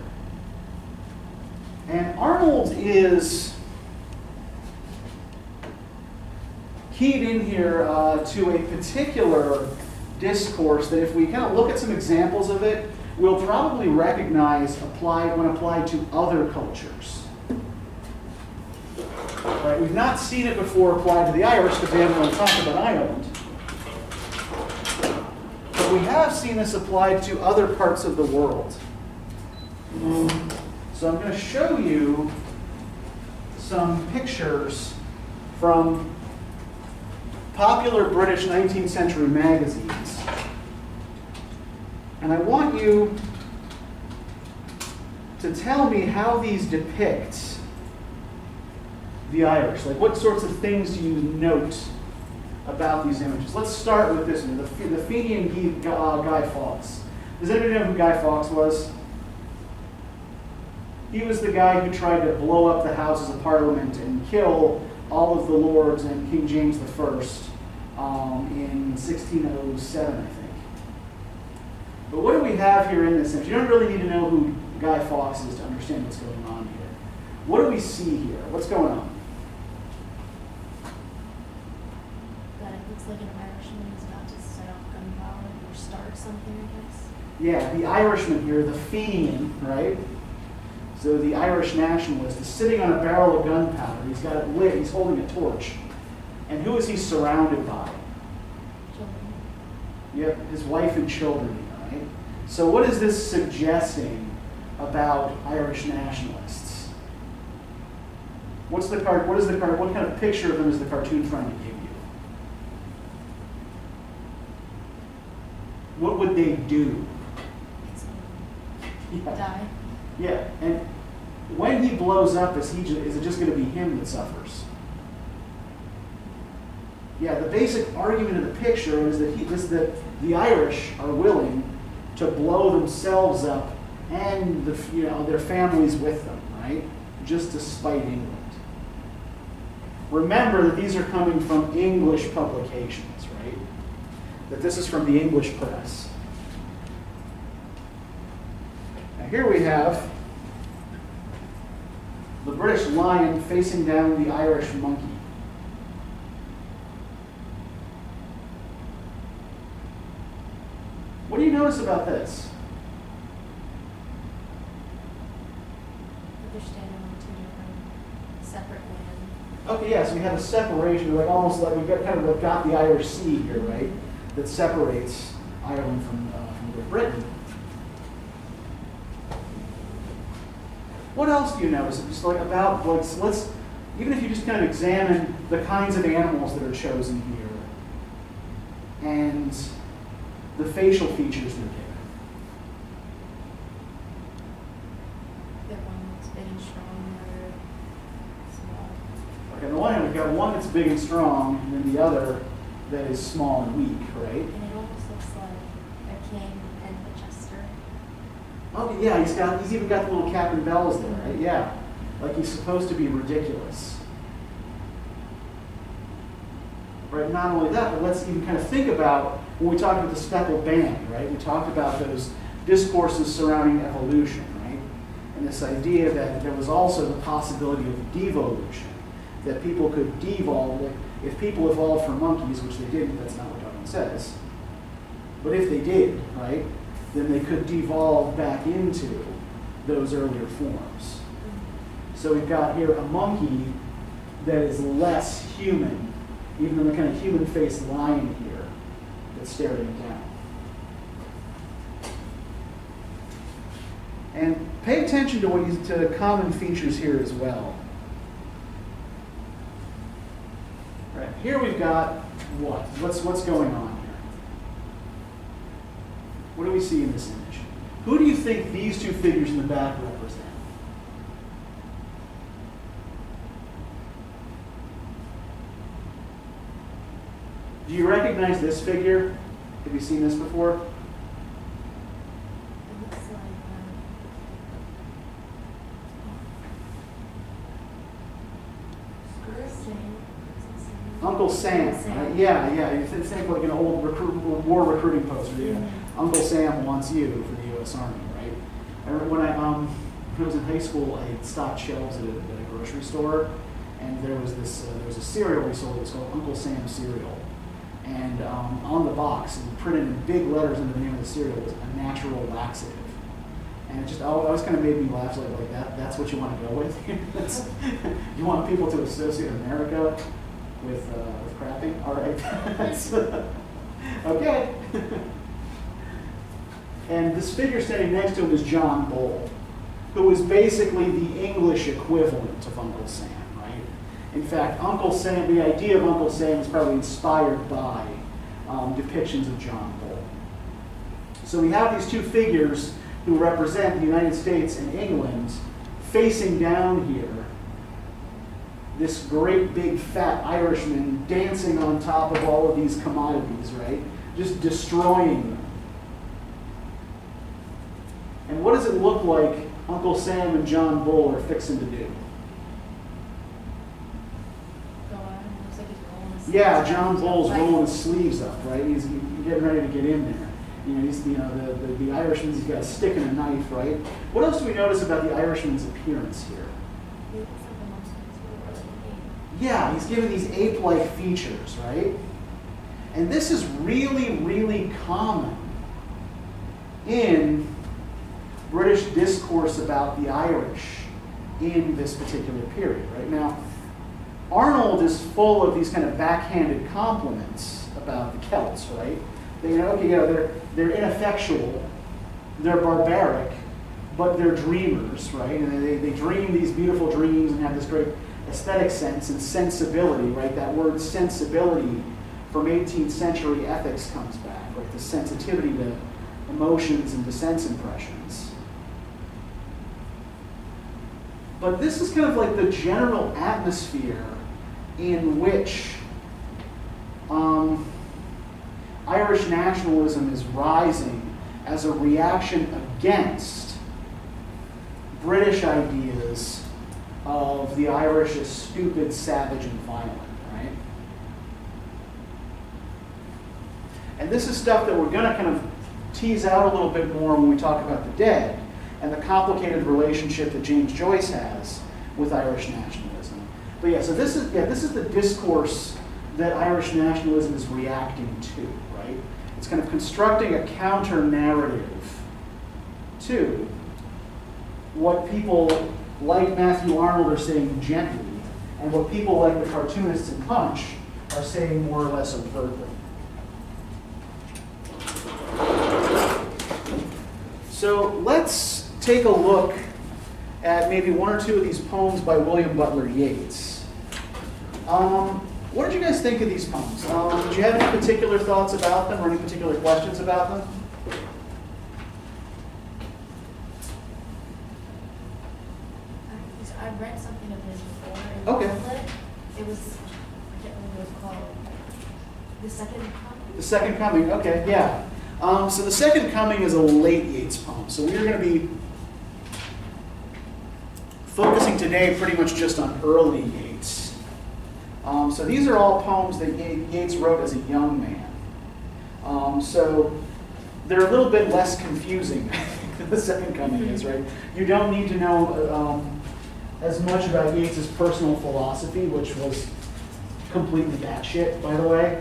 And Arnold is keyed in here to a particular discourse that if we kind of look at some examples of it, we'll probably recognize when applied to other cultures. Right? We've not seen it before applied to the Irish because we haven't really talked about Ireland. But we have seen this applied to other parts of the world. So I'm going to show you some pictures from popular British 19th century magazines. And I want you to tell me how these depict the Irish. Like, what sorts of things do you note about these images? Let's start with this one, the Fenian Guy Fawkes. Does anybody know who Guy Fawkes was? He was the guy who tried to blow up the Houses of Parliament and kill all of the lords and King James I in 1607, I think. But what do we have here in this image? You don't really need to know who Guy Fawkes is to understand what's going on here. What do we see here? What's going on? That it looks like an Irishman is about to set off gunpowder or start something, I guess. Yeah, the Irishman here, the Fenian, right? So the Irish nationalist is sitting on a barrel of gunpowder. He's got it lit. He's holding a torch. And who is he surrounded by? Children. Yep, his wife and children, right? So what is this suggesting about Irish nationalists? What kind of picture of them is the cartoon trying to give you? What would they do? Yeah. Die. Yeah, and when he blows up, is it just going to be him that suffers? Yeah, the basic argument of the picture is that the Irish are willing to blow themselves up and their families with them, right? Just to spite England. Remember that these are coming from English publications, right? That this is from the English press. Now here we have the British lion facing down the Irish monkey. What do you notice about this? They're standing on two different separate lands. Okay, yeah, so we have a separation, almost like we've got the Irish Sea here, right? That separates Ireland from Great Britain. What else do you notice? Just like about even if you just kind of examine the kinds of animals that are chosen here and the facial features they're given. The one that's big and strong, the other small. Okay, on the one hand, we've got one that's big and strong, and then the other that is small and weak, right? And it almost looks like a king and a jester. Okay, yeah, he's even got the little cap and bells there, right? Yeah, like he's supposed to be ridiculous. Right, not only that, but let's even kind of think about when we talked about the speckled band, right? We talked about those discourses surrounding evolution, right? And this idea that there was also the possibility of devolution, that people could devolve. Like if people evolved from monkeys, which they didn't, that's not what Darwin says. But if they did, right, then they could devolve back into those earlier forms. So we've got here a monkey that is less human, even than the kind of human-faced lion here that's staring it down. And pay attention to common features here as well. Right, here we've got what? What's going on here? What do we see in this image? Who do you think these two figures in the back represent? Do you recognize this figure? Have you seen this before? It looks like Uncle Sam, right? Yeah. You think like an old war recruiting poster. Uncle Sam wants you for the U.S. Army, right? I remember when I was in high school, I stocked shelves at a grocery store, and there was a cereal we sold. It was called Uncle Sam cereal, and on the box, and printed in big letters under the name of the cereal, was a natural laxative. And it just always kind of made me laugh, like that's what you want to go with? You want people to associate America with crapping? All right. That's, okay. And this figure standing next to him is John Bull, who is basically the English equivalent of Uncle Sam, right? In fact, Uncle Sam, the idea of Uncle Sam is probably inspired by depictions of John Bull. So we have these two figures who represent the United States and England facing down here, this great big fat Irishman dancing on top of all of these commodities, right? Just destroying them. And what does it look like Uncle Sam and John Bull are fixing to do? Yeah, John Bull's rolling his sleeves up, right? He's getting ready to get in there. The Irishman's, he's got a stick and a knife, right? What else do we notice about the Irishman's appearance here? Yeah, he's given these ape-like features, right? And this is really, really common in British discourse about the Irish in this particular period, right? Now, Arnold is full of these kind of backhanded compliments about the Celts, right? They're ineffectual, they're barbaric, but they're dreamers, right? And they dream these beautiful dreams and have this great aesthetic sense and sensibility, right? That word sensibility from 18th century ethics comes back, right? The sensitivity to emotions and to sense impressions. But this is kind of like the general atmosphere in which Irish nationalism is rising as a reaction against British ideas of the Irish as stupid, savage, and violent, right? And this is stuff that we're going to kind of tease out a little bit more when we talk about the dead and the complicated relationship that James Joyce has with Irish nationalism. But yeah, so this is the discourse that Irish nationalism is reacting to, right? It's kind of constructing a counter-narrative to what people like Matthew Arnold are saying gently, and what people like the cartoonists in Punch are saying more or less overtly. So let's take a look at maybe one or two of these poems by William Butler Yeats. What did you guys think of these poems? Did you have any particular thoughts about them or any particular questions about them? I've read something of his before in Okay. Butler. It was, I can't remember what it was called. The Second Coming? The Second Coming, okay, yeah. So The Second Coming is a late Yeats poem. So we're going to be focusing today pretty much just on early Yeats. So these are all poems that Yeats wrote as a young man. So they're a little bit less confusing than The Second Coming is, right? You don't need to know as much about Yeats' personal philosophy, which was completely batshit, by the way.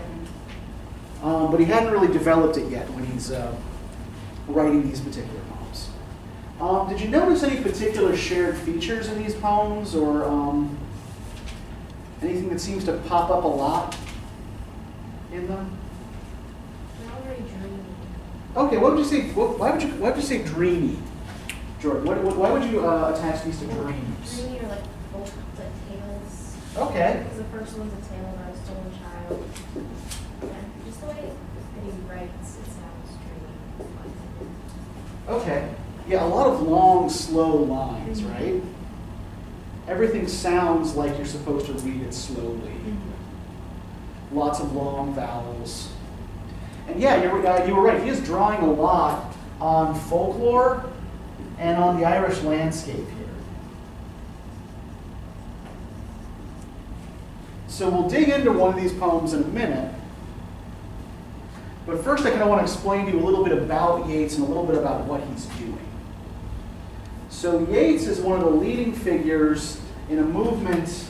But he hadn't really developed it yet when he's writing these particular poems. Did you notice any particular shared features in these poems, or anything that seems to pop up a lot in them? Not very dreamy. Okay, what would you say? Why would you say dreamy, Jordan? Why would you attach these to dreams? Dreamy or like both the tales. Okay. Because the first one's a tale about a stolen child. And just the way that he writes, it sounds dreamy. Okay. Yeah, a lot of long, slow lines, right? Everything sounds like you're supposed to read it slowly. Mm-hmm. Lots of long vowels. And yeah, you were right. He is drawing a lot on folklore and on the Irish landscape here. So we'll dig into one of these poems in a minute. But first I kind of want to explain to you a little bit about Yeats and a little bit about what he's doing. So Yeats is one of the leading figures in a movement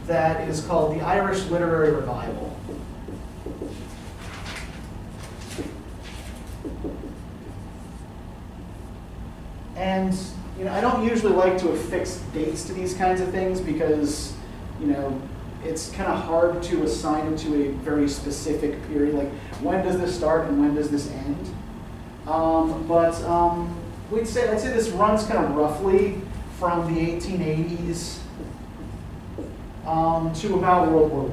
that is called the Irish Literary Revival. And I don't usually like to affix dates to these kinds of things because, it's kind of hard to assign it to a very specific period. Like, when does this start and when does this end? I'd say this runs kind of roughly from the 1880s to about World War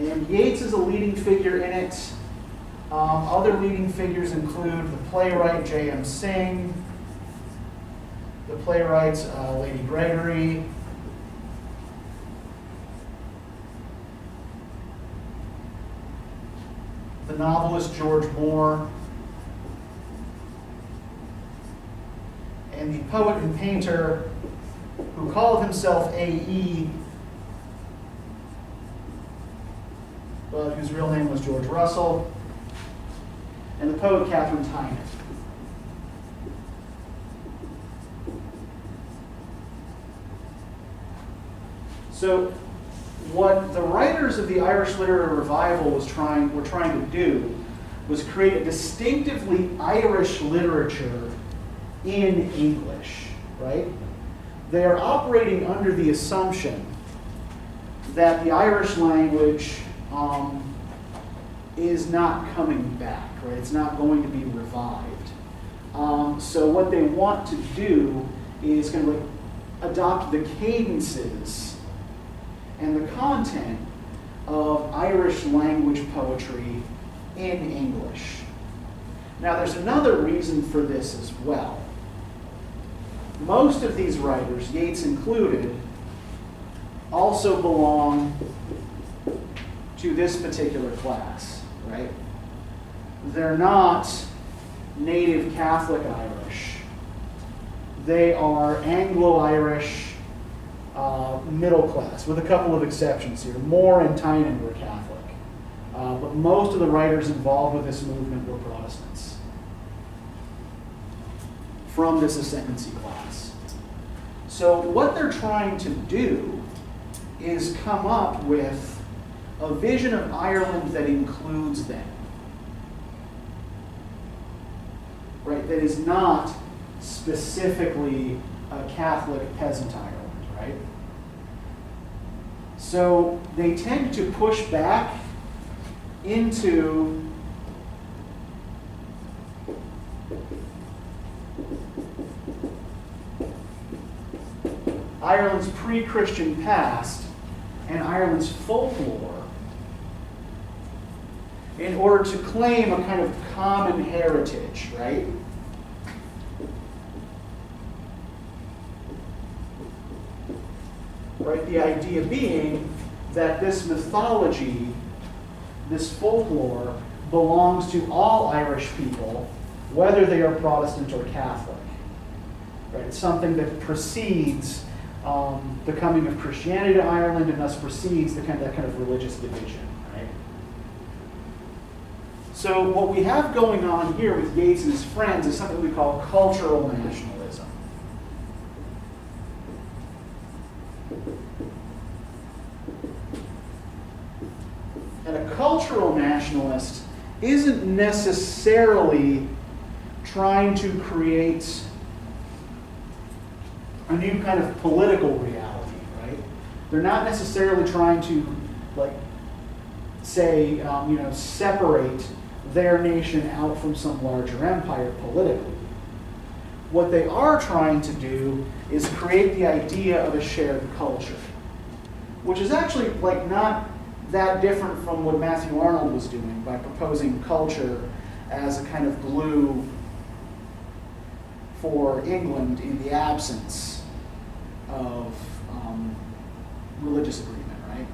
I. And Yeats is a leading figure in it. Other leading figures include the playwright J.M. Synge, the playwright Lady Gregory, the novelist George Moore, and the poet and painter who called himself A.E., but whose real name was George Russell, and the poet Catherine Tynan. So what the writers of the Irish Literary Revival were trying to do was create a distinctively Irish literature in English, right? They are operating under the assumption that the Irish language is not coming back, right? It's not going to be revived. So what they want to do is kind of like adopt the cadences and the content of Irish language poetry in English. Now, there's another reason for this as well. Most of these writers, Yeats included, also belong to this particular class, right? They're not native Catholic Irish. They are Anglo-Irish middle class, with a couple of exceptions here. Moore and Tynan were Catholic, but most of the writers involved with this movement were Protestants from this ascendancy class. So what they're trying to do is come up with a vision of Ireland that includes them, right? That is not specifically a Catholic peasant Ireland, right? So they tend to push back into Ireland's pre-Christian past and Ireland's folklore in order to claim a kind of common heritage, right? Right, the idea being that this mythology, this folklore, belongs to all Irish people, whether they are Protestant or Catholic. Right? It's something that precedes the coming of Christianity to Ireland, and thus precedes that kind of religious division. Right? So what we have going on here with Yeats and his friends is something we call cultural nationalism. And a cultural nationalist isn't necessarily trying to create a new kind of political reality, right? They're not necessarily trying to, separate their nation out from some larger empire politically. What they are trying to do is create the idea of a shared culture, which is actually not that different from what Matthew Arnold was doing by proposing culture as a kind of glue for England in the absence of religious agreement, right?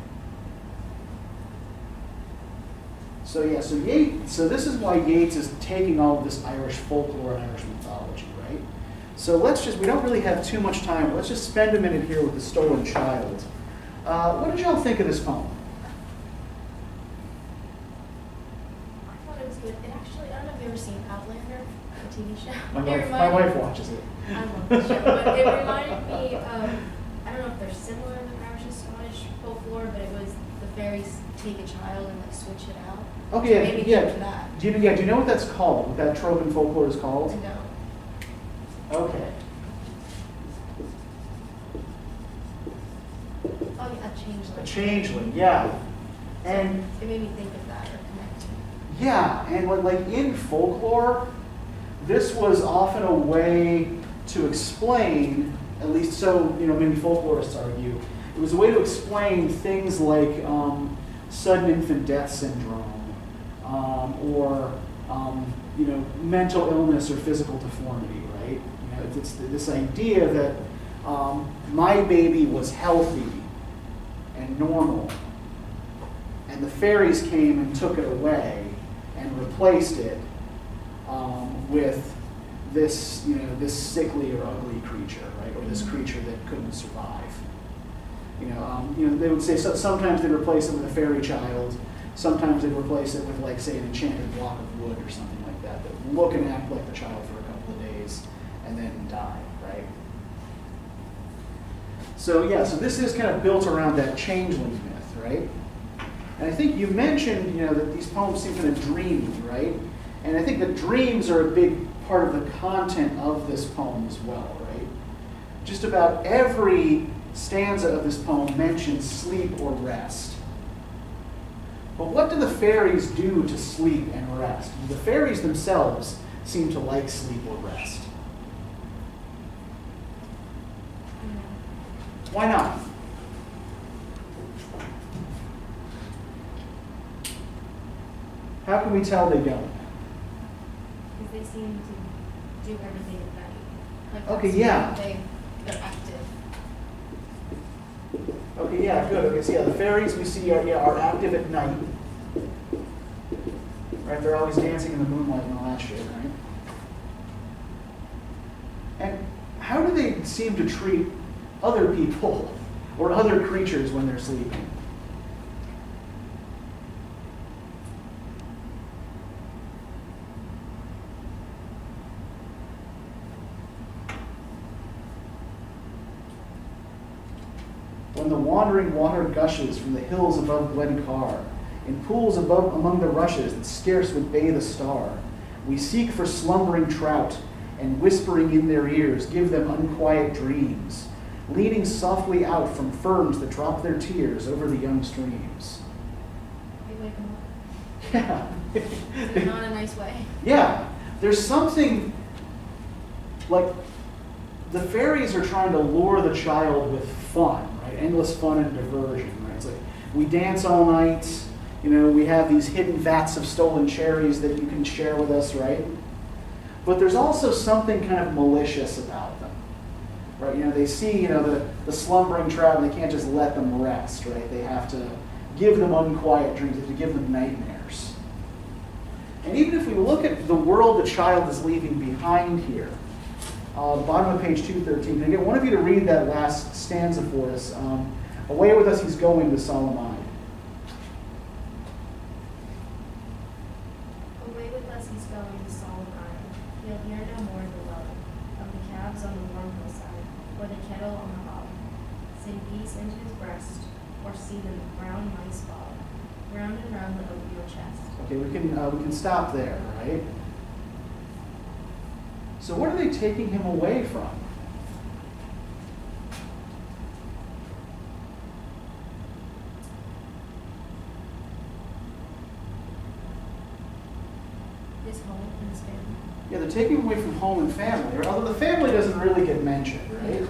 So this is why Yeats is taking all of this Irish folklore and Irish mythology, right? So we don't really have too much time. Let's just spend a minute here with the stolen child. What did y'all think of this poem? I thought it was good. It actually, I don't know if you've ever seen Outlander, the TV show. My wife watches it. I love the show, but it reminded me of, I don't know if they're similar in the Irish and Scottish folklore, but it was the fairies take a child and like switch it out. Okay, So maybe yeah. think of that. Do you know what that's called? What that trope in folklore is called? I know. Okay. Oh yeah, a changeling. A changeling, yeah. And It made me think of that or connect to it. yeah, and like in folklore, this was often a way to explain, at least so, maybe folklorists argue, it was a way to explain things like sudden infant death syndrome, or mental illness or physical deformity, right? It's this idea that my baby was healthy and normal, and the fairies came and took it away and replaced it with this, this sickly or ugly creature, right? Or this creature that couldn't survive. They would say sometimes they'd replace it with a fairy child. Sometimes they'd replace it with, like, say, an enchanted block of wood or something like that would look and act like the child for a couple of days and then die, right? So this is kind of built around that changeling myth, right? And I think you mentioned, that these poems seem kind of dreamy, right? And I think that dreams are a big part of the content of this poem as well, right? Just about every stanza of this poem mentions sleep or rest. But what do the fairies do to sleep and rest? The fairies themselves seem to like sleep or rest. Why not? How can we tell they don't? Because they seem to do everything at night. Like, Okay, yeah. They're active. Okay, yeah, good. Okay, so the fairies we see are active at night. Right, they're always dancing in the moonlight and all that shit, right? And how do they seem to treat other people or other creatures when they're sleeping? When the wandering water gushes from the hills above Glen Car, in pools above among the rushes that scarce would bathe a star, we seek for slumbering trout, and whispering in their ears, give them unquiet dreams, leaning softly out from ferns that drop their tears over the young streams. They wake them up. Yeah. Not in a nice way. Yeah. There's something like the fairies are trying to lure the child with fun, right? Endless fun and diversion, right? It's like we dance all night, we have these hidden vats of stolen cherries that you can share with us, right? But there's also something kind of malicious about them, right? They see, the slumbering trout, and they can't just let them rest, right? They have to give them unquiet dreams, they have to give them nightmares. And even if we look at the world the child is leaving behind here, bottom of page 213, can I get one of you to read that last stanza for us? Away with us he's going, the solemn eyed. Away with us he's going, the solemn eye. He'll hear no more the low of the calves on the warm hillside, or the kettle on the hob. Sing peace into his breast, or see the brown mice bob, round and round the oatmeal chest. Okay, we can stop there, right? So what are they taking him away from? His home and his family. Yeah, they're taking him away from home and family, or although the family doesn't really get mentioned, right?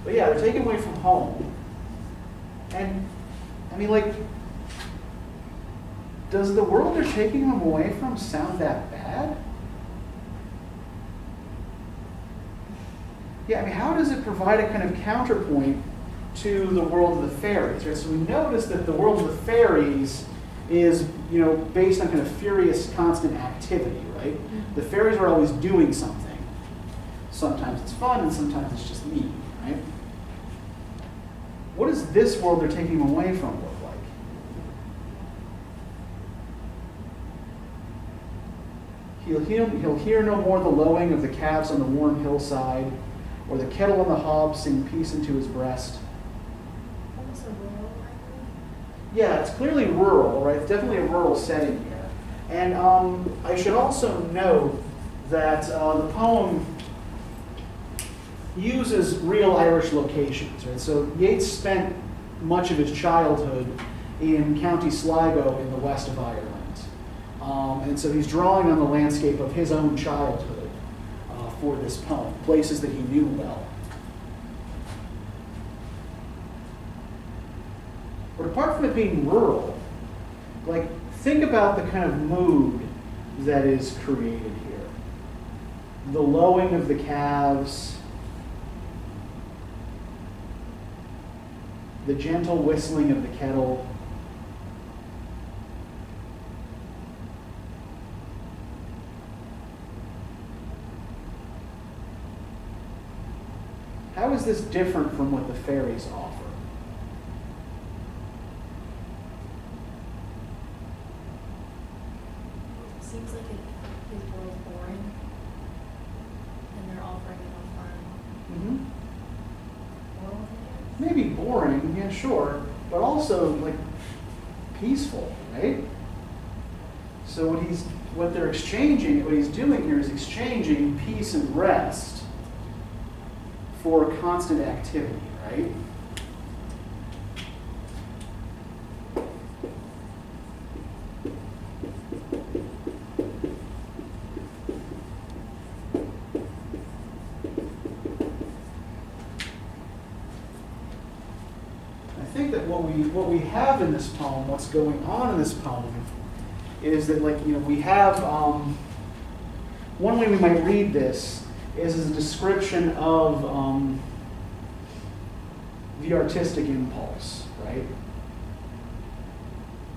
But yeah, they're taking him away from home. And, does the world they're taking him away from sound that bad? Yeah, how does it provide a kind of counterpoint to the world of the fairies, right? So we notice that the world of the fairies is, based on kind of furious, constant activity, right? The fairies are always doing something. Sometimes it's fun, and sometimes it's just mean, right? What does this world they're taking him away from look like? He'll hear no more the lowing of the calves on the warm hillside, or the kettle on the hob sing peace into his breast. Almost a rural language. Yeah, it's clearly rural, right? It's definitely a rural setting here. And I should also note that the poem uses real Irish locations, right? So Yeats spent much of his childhood in County Sligo in the west of Ireland. And so he's drawing on the landscape of his own childhood for this poem, places that he knew well. But apart from it being rural, like, think about the kind of mood that is created here. The lowing of the calves, the gentle whistling of the kettle. How is this different from what the fairies offer? It seems like his world's boring, and they're offering him a fun world here. Maybe boring, yeah, sure, but also like peaceful, right? So what he's doing here is exchanging peace and rest for constant activity, right? I think that what we have in this poem, what's going on in this poem, is that, like, we have one way we might read this is as a description of the artistic impulse, right?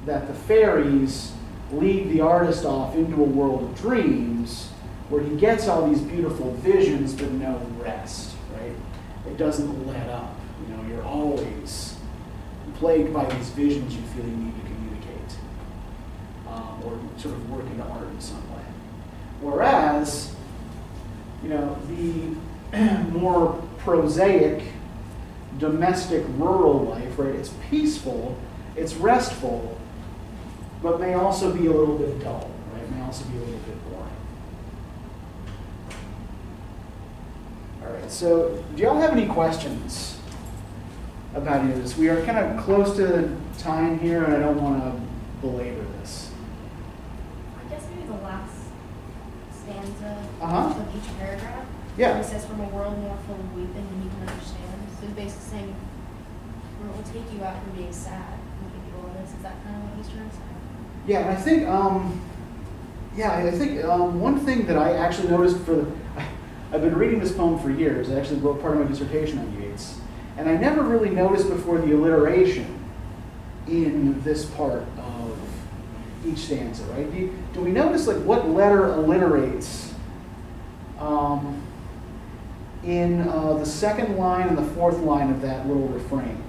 That the fairies lead the artist off into a world of dreams where he gets all these beautiful visions but no rest, right? It doesn't let up. You're always plagued by these visions you feel you need to communicate or sort of work into art in some way. Whereas, the more prosaic, domestic, rural life, right? It's peaceful, it's restful, but may also be a little bit dull, right? May also be a little bit boring. All right, so do y'all have any questions about any of this? We are kind of close to time here, and I don't want to belabor this. I guess maybe the last stanza Uh-huh. of each paragraph. Yeah. Where it says, "From a world more full of weeping than you can understand." So it's basically saying, "It will take you out from being sad and give you all this." Is that kind of what he's trying to say? Yeah, and I think one thing that I actually noticed I've been reading this poem for years. I actually wrote part of my dissertation on Yeats, and I never really noticed before the alliteration in this part of each stanza, right? Do we notice like what letter alliterates in the second line and the fourth line of that little refrain?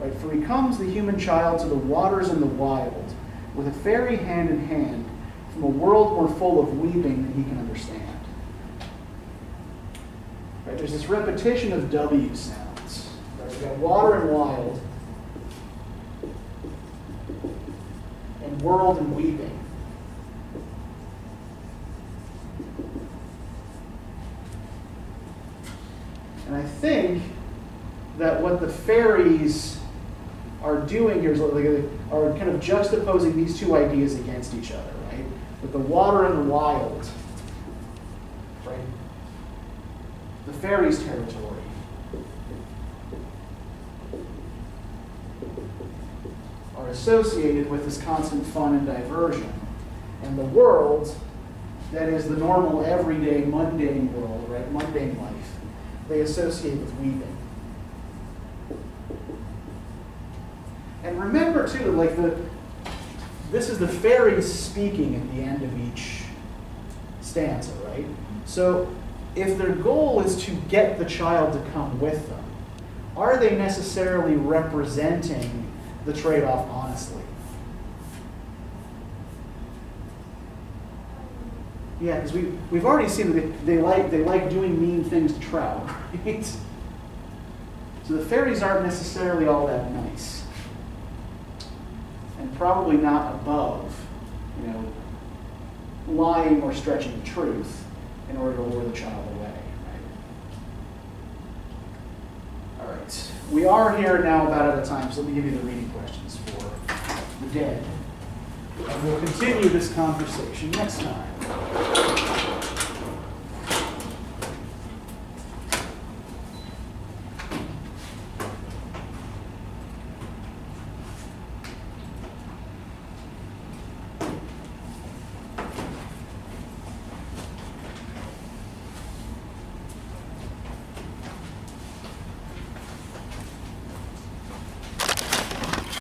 Right? For he comes, the human child, to the waters and the wild, with a fairy hand in hand, from a world more full of weeping than he can understand. Right? There's this repetition of W sounds. Right? We've got water and wild, and world and weeping. And I think that what the fairies are doing here is are kind of juxtaposing these two ideas against each other, right? With the water and the wild, right? The fairies' territory. Are associated with this constant fun and diversion. And the world, that is the normal, everyday, mundane world, right? Mundane life, they associate with weeping. And remember too, like this is the fairies speaking at the end of each stanza, right? So if their goal is to get the child to come with them, are they necessarily representing the trade-off honestly? Yeah, because we've already seen that they like doing mean things to Trout, right? So the fairies aren't necessarily all that nice, and probably not above, lying or stretching the truth in order to lure the child away. Right? All right, we are here now about out of time, so let me give you the reading questions for the day. And we'll continue this conversation next time.